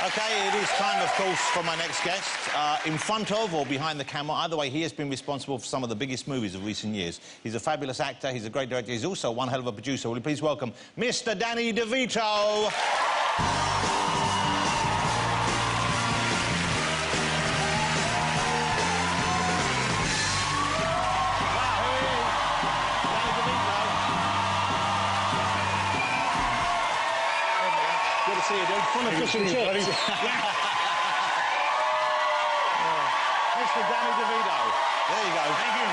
OK, it is time, of course, for my next guest. In front of or behind the camera, either way, he has been responsible for some of the biggest movies of recent years. He's a fabulous actor, he's a great director, he's also one hell of a producer. Will you please welcome Mr. Danny DeVito? See you, dude. Fun of fish and chips. Mr. Danny DeVito. There you go. Thank you.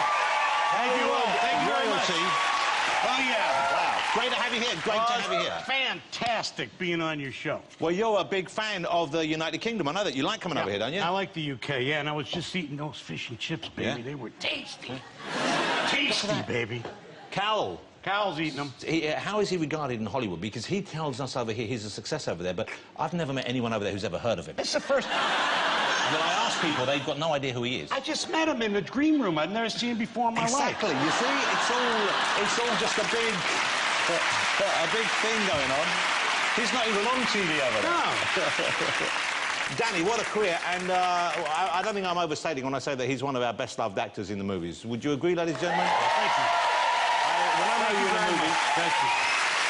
Thank you all. Thank you very much. Oh, yeah. Wow. Great to have you here. Great to have you here. Fantastic being on your show. Well, you're a big fan of the United Kingdom. I know that you like coming over here, don't you? I like the UK, yeah, and I was just eating those fish and chips, baby. Yeah? They were tasty. Tasty, baby. Cowell. Cowell's eating them. How is he regarded in Hollywood? Because he tells us over here he's a success over there, but I've never met anyone over there who's ever heard of him. It's the first... When I ask people, they've got no idea who he is. I just met him in the green room. I've never seen him before in my life. Exactly. You see, it's all just a big thing going on. He's not even on TV over there. No. Danny, what a career, and I don't think I'm overstating when I say that he's one of our best-loved actors in the movies. Would you agree, ladies and gentlemen? Thank you. When I know you in a movie, Thank you.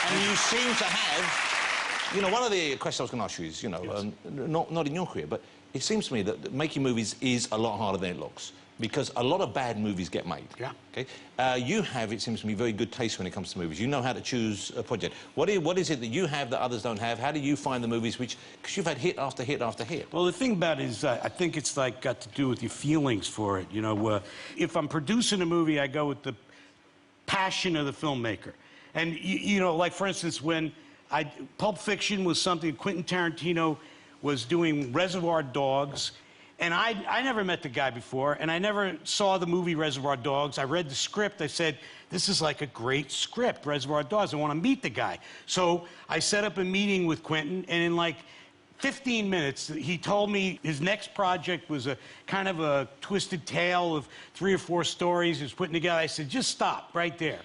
and you seem to have... You know, one of the questions I was going to ask you is, you know, yes. Not in your career, but it seems to me that making movies is a lot harder than it looks, because a lot of bad movies get made. Yeah. Okay? You have, it seems to me, very good taste when it comes to movies. You know how to choose a project. What is it that you have that others don't have? How do you find the movies which... Because you've had hit after hit after hit. Well, the thing about it is, I think it's, like, got to do with your feelings for it, you know. If I'm producing a movie, I go with the passion of the filmmaker. And, you know, like, for instance, when Pulp Fiction was something, Quentin Tarantino was doing Reservoir Dogs, and I never met the guy before, and I never saw the movie Reservoir Dogs. I read the script. I said, this is like a great script, Reservoir Dogs. I want to meet the guy. So I set up a meeting with Quentin, and in, like, 15 minutes, he told me his next project was a kind of a twisted tale of 3 or 4 stories he was putting together. I said, just stop right there.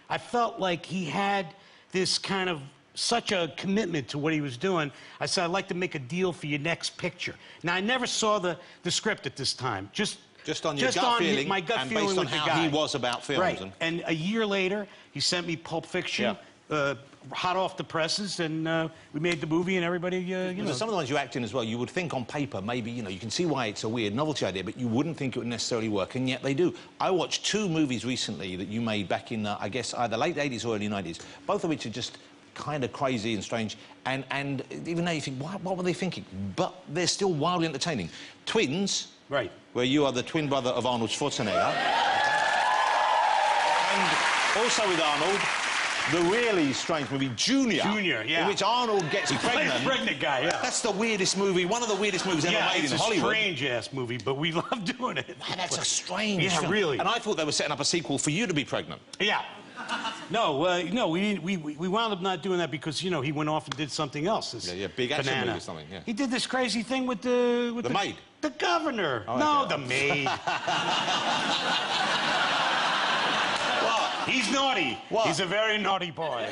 I felt like he had this kind of such a commitment to what he was doing. I said, I'd like to make a deal for your next picture. Now, I never saw the script at this time. Just on your gut feeling, my gut and feeling based on with the how guy. he was about films. Right. And a year later, he sent me Pulp Fiction. Yeah. Hot off the presses, and we made the movie, and everybody, you know. Some of the ones you act in as well, you would think on paper, maybe, you know, you can see why it's a weird novelty idea, but you wouldn't think it would necessarily work, and yet they do. I watched 2 movies recently that you made back in, I guess, either late 80s or early 90s, both of which are just kind of crazy and strange, and even now you think, what were they thinking? But they're still wildly entertaining. Twins, right, where you are the twin brother of Arnold Schwarzenegger, and also with Arnold, the really strange movie, Junior. Junior, yeah. In which Arnold gets pregnant. The pregnant guy, yeah. That's the weirdest movie, one of the weirdest movies ever made in Hollywood. Yeah, it's a strange-ass movie, but we love doing it. Man, that's a strange film. Really. And I thought they were setting up a sequel for you to be pregnant. Yeah. No, we wound up not doing that because, you know, he went off and did something else. Yeah, big action movie or something, yeah. He did this crazy thing with the maid? The governor. Oh, no, okay. the maid. He's naughty. What? He's a very naughty boy.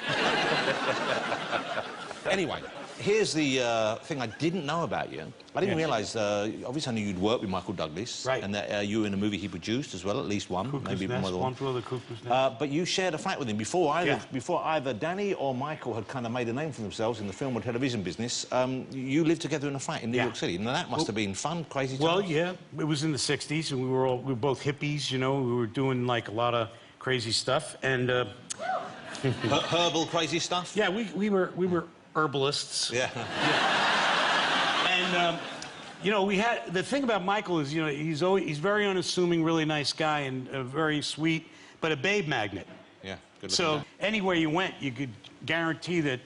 Anyway, here's the thing I didn't know about you. I didn't realise, obviously I knew you'd worked with Michael Douglas. Right. And that you were in a movie he produced as well, at least one. Maybe more than one. One for the Cuckoo's Nest. But you shared a flat with him before either Danny or Michael had kind of made a name for themselves in the film or television business. You lived together in a flat in New York City. Now that must have been fun, crazy times. Well, yeah, it was in the 60s, and we were both hippies, you know. We were doing, like, a lot of crazy stuff, and herbal crazy stuff. Yeah, we were herbalists. Yeah. And you know, the thing about Michael is, you know, he's very unassuming, really nice guy, and very sweet, but a babe magnet. Yeah. Good looking So guy. Anywhere you went, you could guarantee that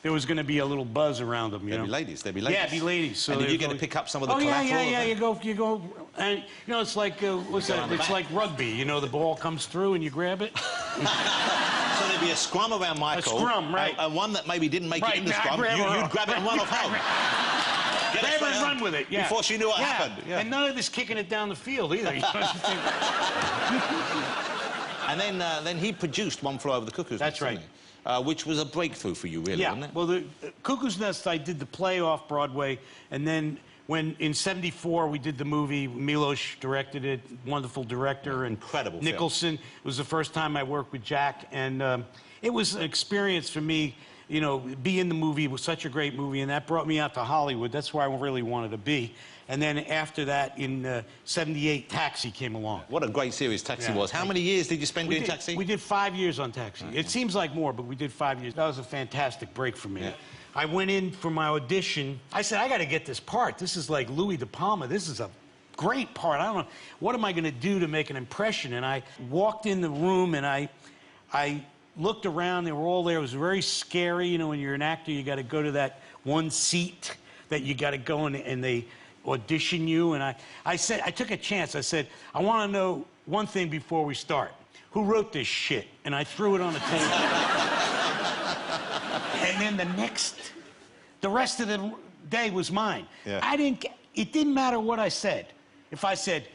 there was going to be a little buzz around him. There'd be ladies. There'd be ladies. Yeah, be ladies. So and did you get to pick up some of the collateral? collateral? Yeah. You go, and you know, it's like what's that? It's like rugby. You know, the ball comes through and you grab it. So there'd be a scrum around Michael. A scrum, right? And one that maybe didn't make it in the scrum. You'd grab it and run off home. Grab it and run with it. Yeah. Before she knew what happened. Yeah. And none of this kicking it down the field either. You know what you think? And then he produced One Flew Over the Cuckoo's Nest. That's right. Which was a breakthrough for you, really, wasn't it? Well, the Cuckoo's Nest, I did the play off Broadway, and then when in '74 we did the movie, Milos directed it, wonderful director, and incredible Nicholson. film. It was the first time I worked with Jack, and it was an experience for me. You know, be in the movie. It was such a great movie, and that brought me out to Hollywood. That's where I really wanted to be. And then after that, in '78, Taxi came along. What a great series Taxi was. How many years did you spend doing Taxi? We did 5 years on Taxi. Okay. It seems like more, but we did 5 years. That was a fantastic break for me. Yeah. I went in for my audition. I said, I got to get this part. This is like Louis De Palma. This is a great part. I don't know. What am I going to do to make an impression? And I walked in the room, and I looked around. They were all there. It was very scary. You know, when you're an actor, you got to go to that one seat that you got to go in, and they audition you. And I said, I took a chance. I said, I want to know one thing before we start. Who wrote this shit? And I threw it on the table. And then the rest of the day was mine. Yeah. It didn't matter what I said. If I said,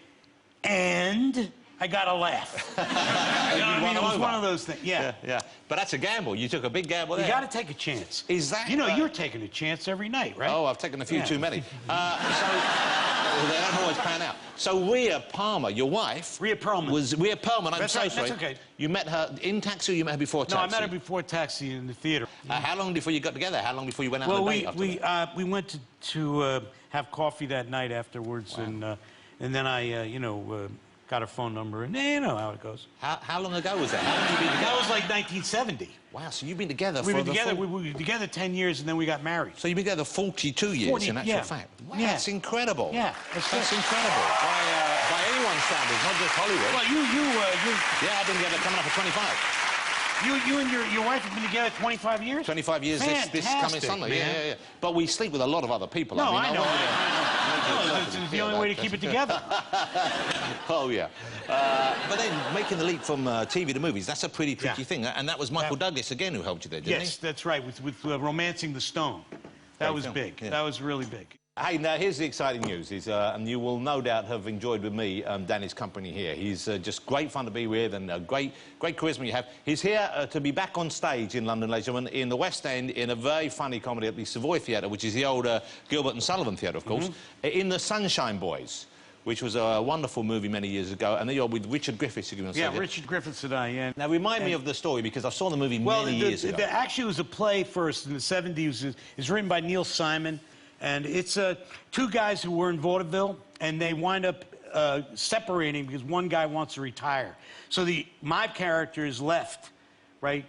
and I got to laugh. You know what I mean? It was one of those things. Yeah. But that's a gamble. You took a big gamble there. You got to take a chance. Is that... You know, you're taking a chance every night, right? Oh, I've taken a few too many. Well, they don't always pan out. So Rhea Palmer, your wife... Rhea Perlman. Was Rhea Perlman, I'm so sorry. That's okay. You met her in Taxi or you met her before Taxi? No, I met her before Taxi in the theater. How long before you got together? How long before you went out on a date after that? We went to have coffee that night afterwards, wow. And then I, got her phone number, and you know how it goes. How long ago was that? How long have you been together? That was like 1970. Wow, so you've been together We were together 10 years, and then we got married. So you've been together 42 years, in actual fact. Wow, that's incredible. Yeah, that's incredible. By anyone's standards, not just Hollywood. Well, Yeah, I've been together coming up for 25. You and your wife have been together 25 years? 25 years this coming Sunday. Man. Yeah. But we sleep with a lot of other people. No, I know. It's the only way to keep it together. Oh, yeah. But then making the leap from TV to movies, that's a pretty tricky thing. And that was Michael Douglas, again, who helped you there, didn't he? Yes, that's right, with Romancing the Stone. That was big. Yeah. That was really big. Hey, now, here's the exciting news, and you will no doubt have enjoyed with me Danny's company here. He's just great fun to be with and great charisma you have. He's here to be back on stage in London, ladies and gentlemen, in the West End, in a very funny comedy at the Savoy Theatre, which is the old Gilbert and Sullivan Theatre, of course, in The Sunshine Boys, which was a wonderful movie many years ago, and then you're with Richard Griffiths, you're going to say. Yeah, Richard Griffiths and I, yeah. Now, remind me of the story, because I saw the movie many years ago. Actually, it was a play first in the 70s. It's written by Neil Simon. And it's two guys who were in vaudeville, and they wind up separating because one guy wants to retire. So my character is left, right,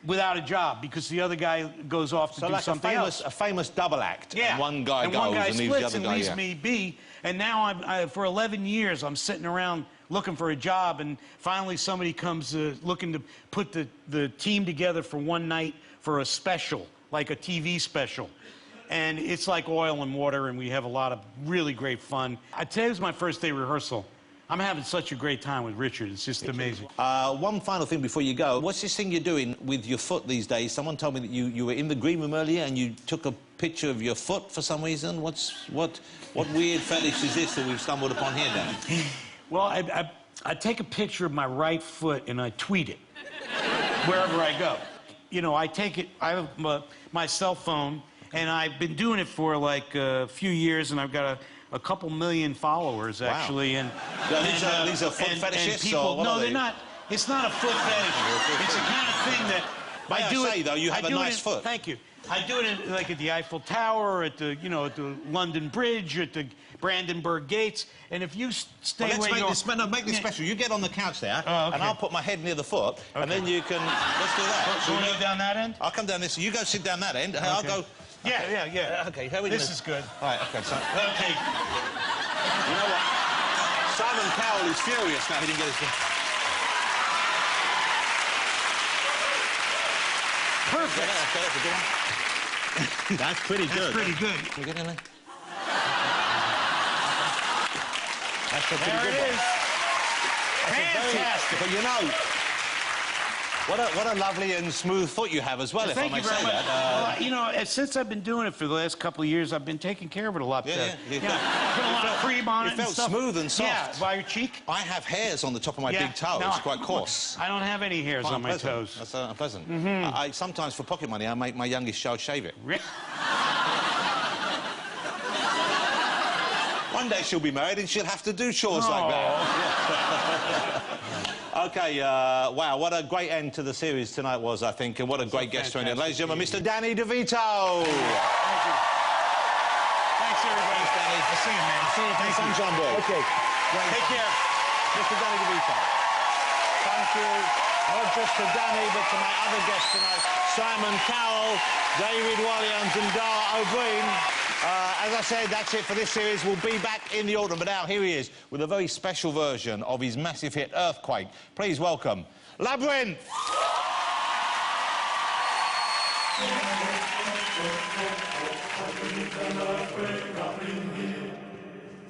without a job because the other guy goes off to do something else. A famous double act. Yeah. And one guy goes one guy and leaves the other guy. leaves me be. And now for 11 years I'm sitting around looking for a job, and finally somebody comes looking to put the team together for one night for a special, like a TV special. And it's like oil and water, and we have a lot of really great fun. Today was my first day rehearsal. I'm having such a great time with Richard. It's just amazing. One final thing before you go. What's this thing you're doing with your foot these days? Someone told me that you were in the green room earlier and you took a picture of your foot for some reason. What weird fetish is this that we've stumbled upon here, Dan? Well, I take a picture of my right foot and I tweet it wherever I go. You know, I have my cell phone, and I've been doing it for like a few years, and I've got a couple million followers, actually. Wow. And these are foot fetishists? People, no, they're not. It's not a foot fetish. It's the kind of thing that I do it. Though, you have a nice foot. Thank you. I do it like at the Eiffel Tower, or at the at the London Bridge, or at the Brandenburg Gates. And if you stay where you are... make this special. You get on the couch there, and I'll put my head near the foot, and then you can... Let's do that. So you go down that end? I'll come down this. You go sit down that end, and I'll go... Yeah. Okay, how are we This is good. All right, okay, so... Okay. You know what? Simon Cowell is furious now he didn't get his... Perfect. Okay, that's a good one. That's pretty good. That's pretty good. Can we get in there? That's a pretty good one. Fantastic. But you know, What a lovely and smooth foot you have as well, if I may say that. Well, you know, since I've been doing it for the last couple of years, I've been taking care of it a lot better. Yeah. Put a lot of cream on it. It felt smooth and soft. Yeah, by your cheek. I have hairs on the top of my big toe. It's quite coarse. I don't have any hairs on my toes. That's unpleasant. I sometimes, for pocket money, I make my youngest child shave it. One day she'll be married and she'll have to do chores like that. OK, wow, what a great end to the series tonight was, I think, and what a great guest to end it. Ladies and gentlemen, Mr. Danny DeVito. Thank you. Thanks, everybody. Thanks, Danny. I'll see you, man. See you. Thanks, Sunshine Boy. OK. Take care. Mr. Danny DeVito. Thank you, not just to Danny, but to my other guests tonight, Simon Cowell, David Walliams and Dara OBriain. As I said, that's it for this series. We'll be back in the autumn, but now here he is with a very special version of his massive hit, Earthquake. Please welcome Labrinth.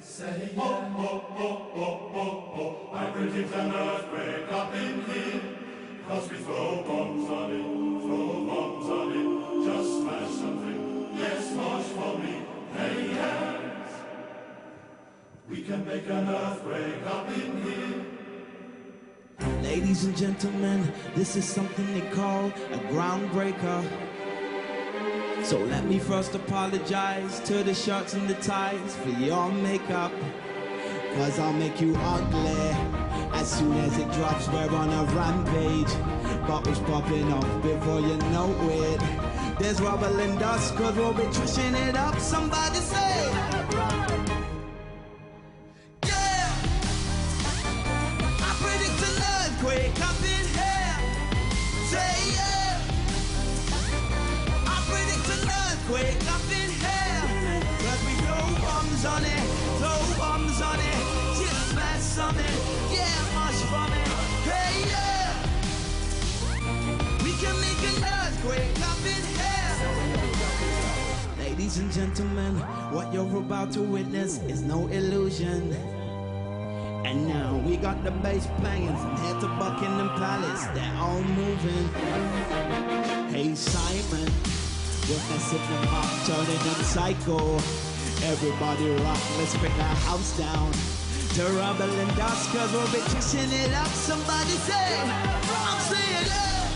Say yeah. I predict an earthquake up in here. 'Cause we throw bombs on it, just smash something, yes, march for me, hey hands. We can make an earthquake up in here. Ladies and gentlemen, this is something they call a groundbreaker. So let me first apologize to the shirts and the ties for your makeup. 'Cause I'll make you ugly as soon as it drops. We're on a rampage, bottles popping off before you know it. There's rubble and dust 'cause we'll be trashing it up. Somebody say, yeah! I predict an earthquake up in here. Say yeah! I predict an earthquake up in here. 'Cause we throw bombs on it, just smash something, yeah, mush from it, hey yeah! We can make an earthquake up in here. Ladies and gentlemen, what you're about to witness is no illusion. And now we got the bass playing from here to Buckingham Palace, they're all moving. Hey Simon, with that sitting pop turning them psycho. Everybody rock, let's bring the house down to rubble and dust, 'cause we'll be trashing it up. Somebody say, I'm saying yeah.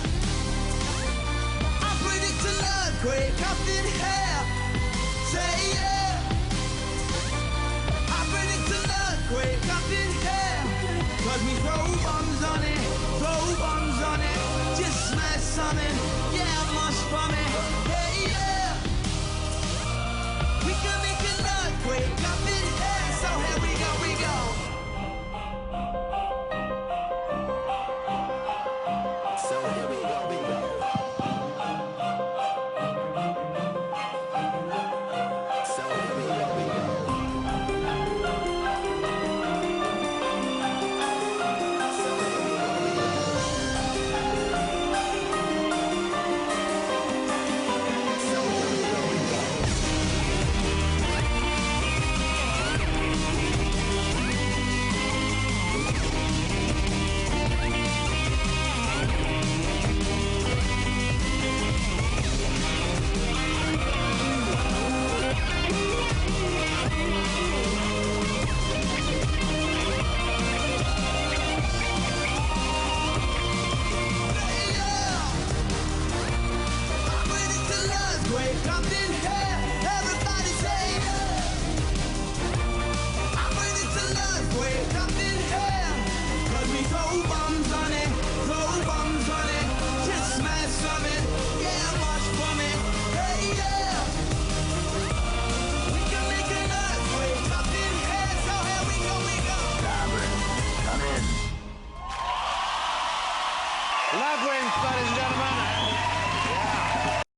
I predict an earthquake up in here. Say yeah. I predict an earthquake up in here. 'Cause we throw bombs on it, just smash something.